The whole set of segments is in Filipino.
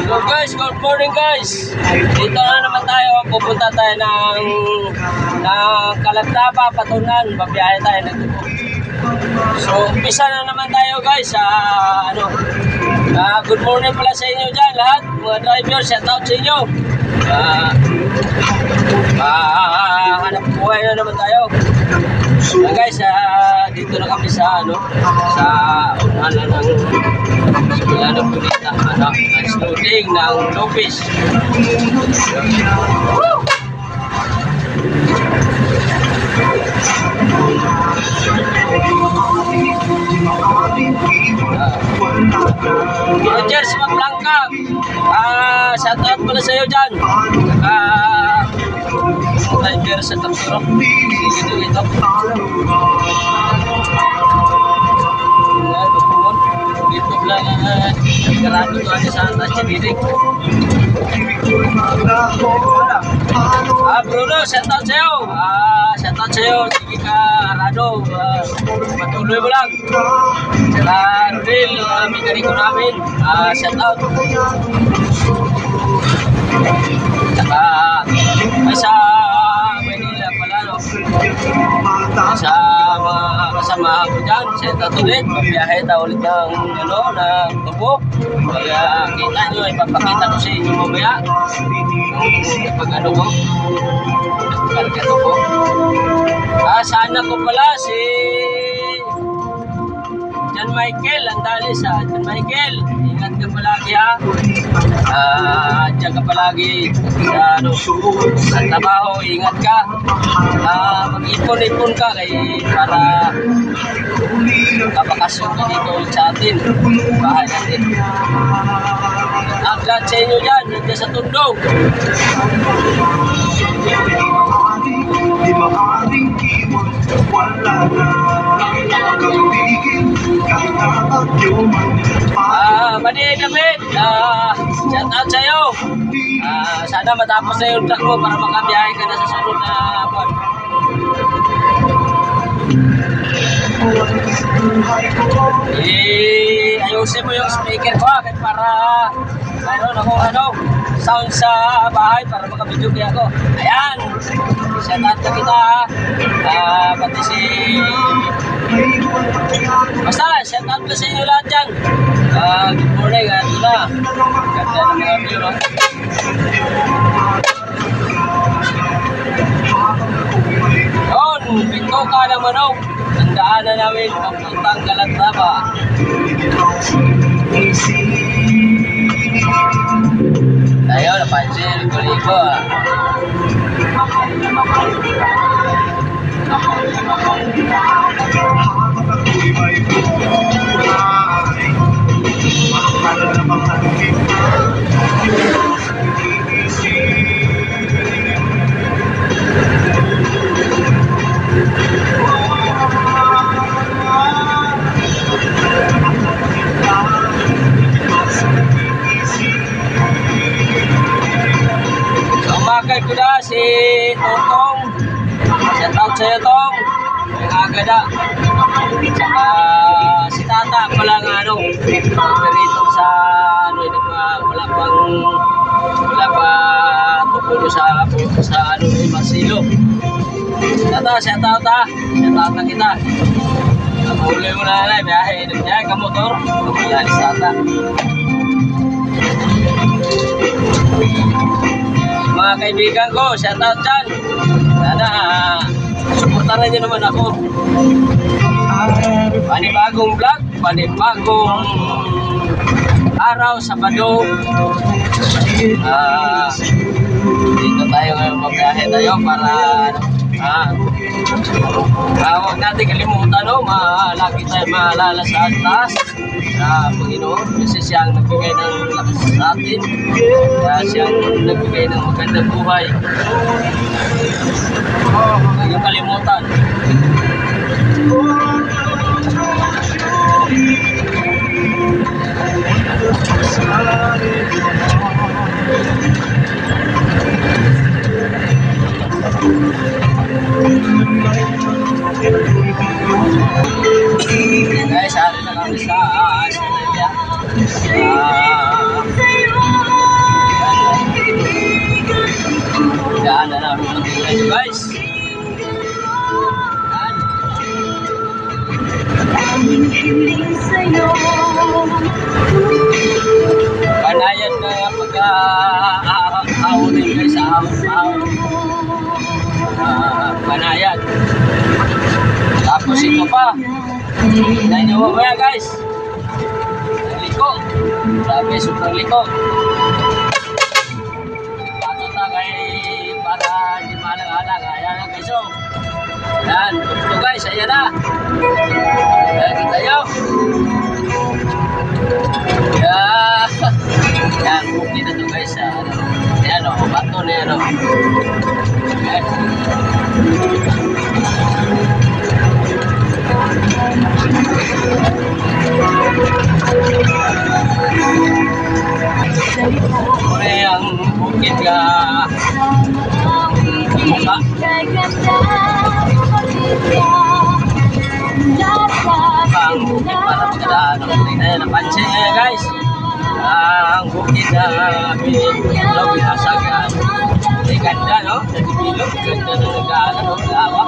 So guys, good morning guys. Dito na naman tayo. Pupunta tayo ng Calantaba, Patunan. Babiyahe tayo ng Tubo. So umpisa na naman tayo guys. Good morning pala sa inyo dyan lahat. Mga driver, shout out sa inyo. Hanap buhay na naman tayo. So guys, dito na kami sa unahan ng Simula ng Bonita, loading ng Lopez. Rogers Magblanca, shout out pala sa iyo dyan. Driver sa Tapsuro. Dito. Dito lang garado to sa Chinilig. Bruno, shout out sa'yo. Shout out sa'yo. Sige ka, Rado. Patuloy mo lang. Saka Rodel, mekaniko namin. Shout out. Saka sa Manila pala, no? Sa mga kasama ko dyan, shout out ulit. Mabiyahe tayo ulit ng Tubo. Kaya kita nyo, ipapakita ko sa inyo mamaya. Pag ko. Karga Tubo. Sana ko pala si John Michael, andali sa John Michael. Ingat ka palagi ha. Diyan ka palagi sa trabaho, ingat ka. Mag-ipon-ipon ka para kapakasyon ka dito ulit sa atin. Bahay natin. Agad sa inyo dyan, dyan sa Tundong. Di makaring iwan, wala na Madi David, shout out sa'yo. Sana matapos na yung truck mo para makabiyahe ka na sa sunod na buwan. Ayusin mo yung speaker ko para mayroon ako sound sa bahay para makabidyo kaya ako. Ayan, shout out na kita. Pati si basta shout out na sa inyo lahat dyan. Good morning, ito na ganda ng mga view, no? Yun, pinto ka ng manok. Tandaan na namin papuntang Calantaba. Tayo, napansin, ligo-ligo Bakay ko na si Totong. Shout out sa'yo, Tong. Yung agada. Saka si Tata pala nga operito sa wala pa tupulo sa Masilo. Tata, shout out ha. Shout out na kita. Huli mo na biyahe ka motor. Yan si Tata. Mga kaibigan ko, shout out dyan. Sana supportaran nyo naman ako. Panibagong vlog, panibagong araw, Sabado. Dito tayo ngayon, mabiyahe tayo para huwag natin kalimutan, lagi tayo maalala sa taas sa Panginoon kasi siyang nagbigay ng lakas sa atin, siyang nagbigay ng magandang buhay. Huwag yung kalimutan. Guys, hari na kami sa Australia. Banayad. Tapos ito pa. Tignan nyo mamaya guys. Liko. Grabe, super liko. Pato na kay para hindi malang-alang. Ayan na guys. Oh. Ayan. Ito guys. Ayan na. Ayan kita nyo. Ayan. Ayan. Okay na ito guys. Ayan o. Bato na yan o. Ayan. Muna ang bukid ka muka. Ang bukid para magdaan. Ayan, napansin nyo guys. Ang bukid na bilog nasagan. Ay ganda no? Bilog, ganda na nagdaan no? Lawa.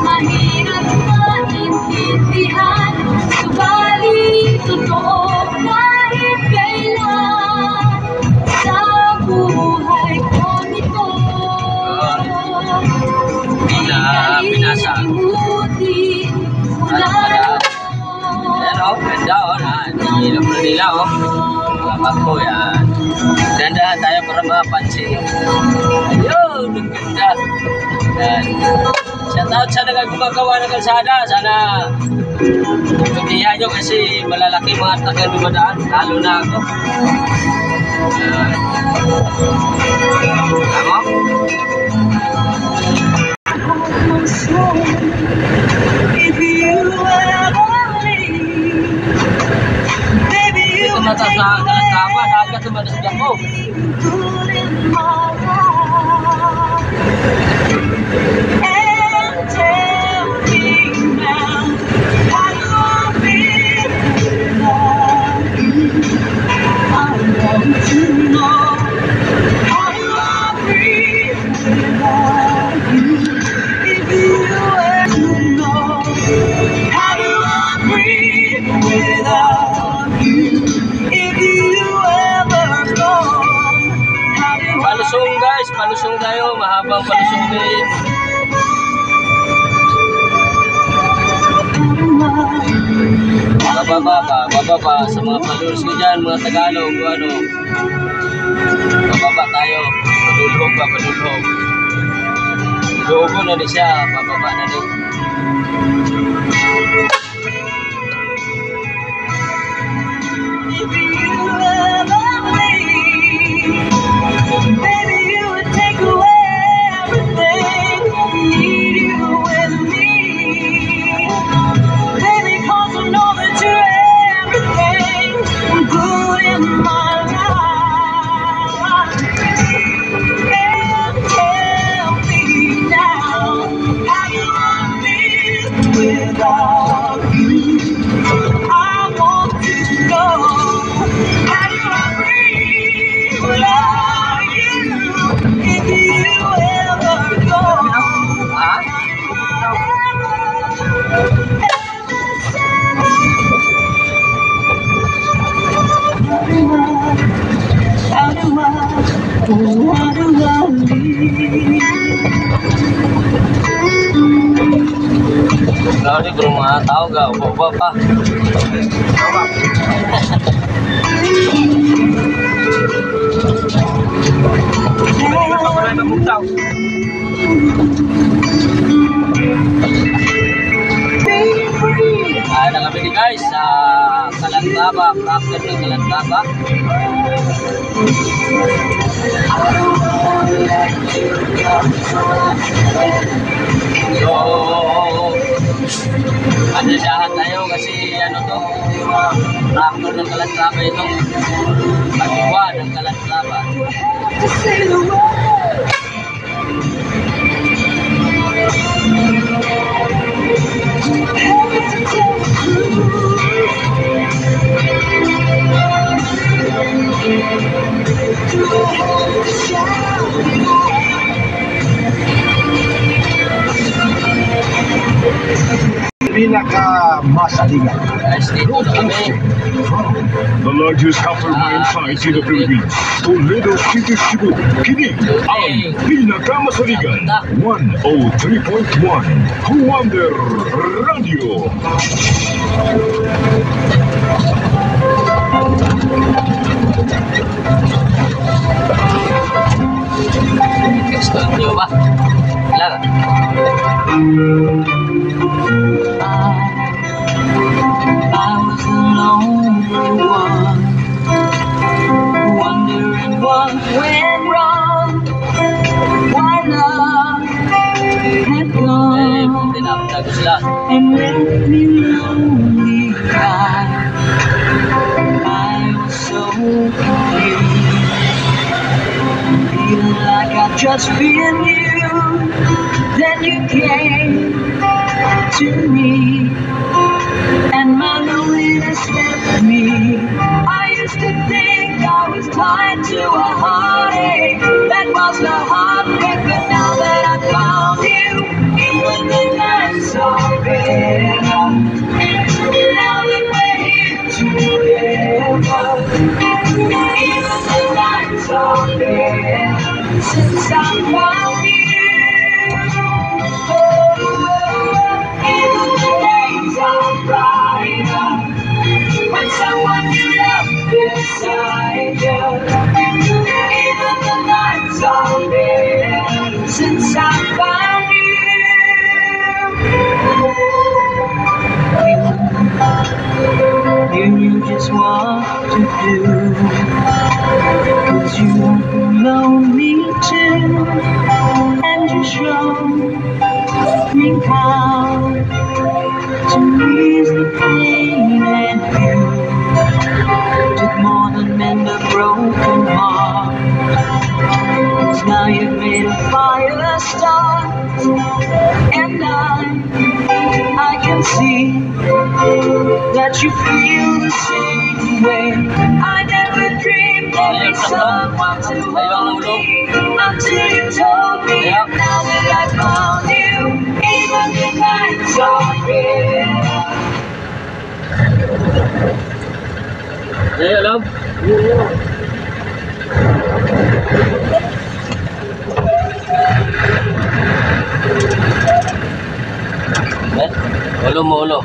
Mahirap maintindihan, subalit totoo kahit kailan sa buhay ko nito. Binasa. Ayan o, ganda o. Ilog na nila o. Mga bako yan. Ganda tayo para mapansin. Ayun, ang ganda. Ayan. Shout out sa nagagumagawa ng kalsada. Sana tutihan nyo kasi malalaki mga tagal dumadaan. Lalo na ako. Tama? Ito mata sa kalakama. Dagat naman sa dako. Palusong guys, palusong tayo, mahabang palusong din. Bababa sa mga followers ko dyan, mga Tagalog, ano. Bababa tayo, padulhog. Lugo na din siya, bababa na din. Baby, you would take away everything. Need you with me. Baby, 'cause I know that you're everything good in my life. And tell me now, how do I live without you? I want to know, how do I breathe without you? If you ever go, how do I leave? Kalau di rumah tahu gak, bawa pa. Ada kami nih guys sa Kalantaba, after ng Kalantaba. So, andyasahan tayo kasi ano to, tractor ng Kalantaba ito. Pagkuha ng Kalantaba. pinakamasalingan. Guys, dito na kami. The largest copper mine site in the Philippines, Toledo City, Cebu. Kini ang pinakamasaligan. 103.1 Wonder Radio. Studio ba? Kailangan. I was the lonely one, wondering what went wrong. Why love had Eh, gone tinapta ko sila. and left me lonely. I was so confused, feeling like I'd just been you. Then you came to me, and my loneliness left me. I used to think I was tied to a heartache that was the heartbreak, but now that I found you, even the nights are better. Now that we're here together, even the nights are better since I found you. Even the days are brighter when someone you love beside you. Even the nights are better since I found you. You knew just what to do, 'cause you know me too, and you showed me how to ease the pain, and you took more than mend a broken heart. 'Cause now you've made a fire start, and I can see that you feel the same way. I never dreamed there'd be someone to hold me until you told me. Now that I found you, even the nights are better. Eh, alam? Eh, ulo mo, ulo.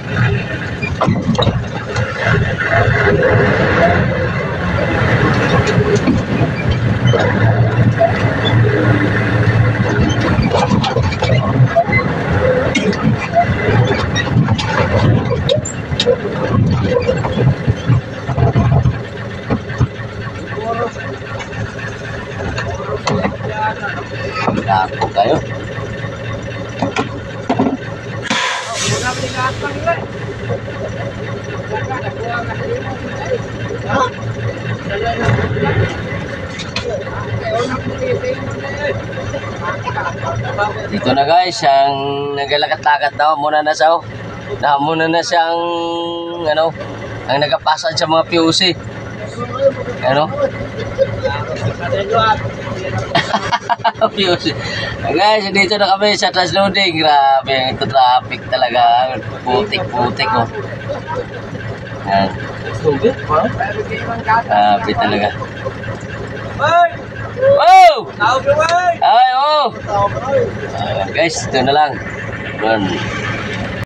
Dako kayo. Dito na guys, ang nagalakat-lakat daw muna na siya. Muna na siyang ano, ang nagapasan sa mga POC. Ano? POC. Guys, dito na kami sa transloading. Grabe, ito traffic talaga. Putik-putik oh. Yan. Grabe talaga. Oh! Ay, oh! Guys, ito na lang. Run.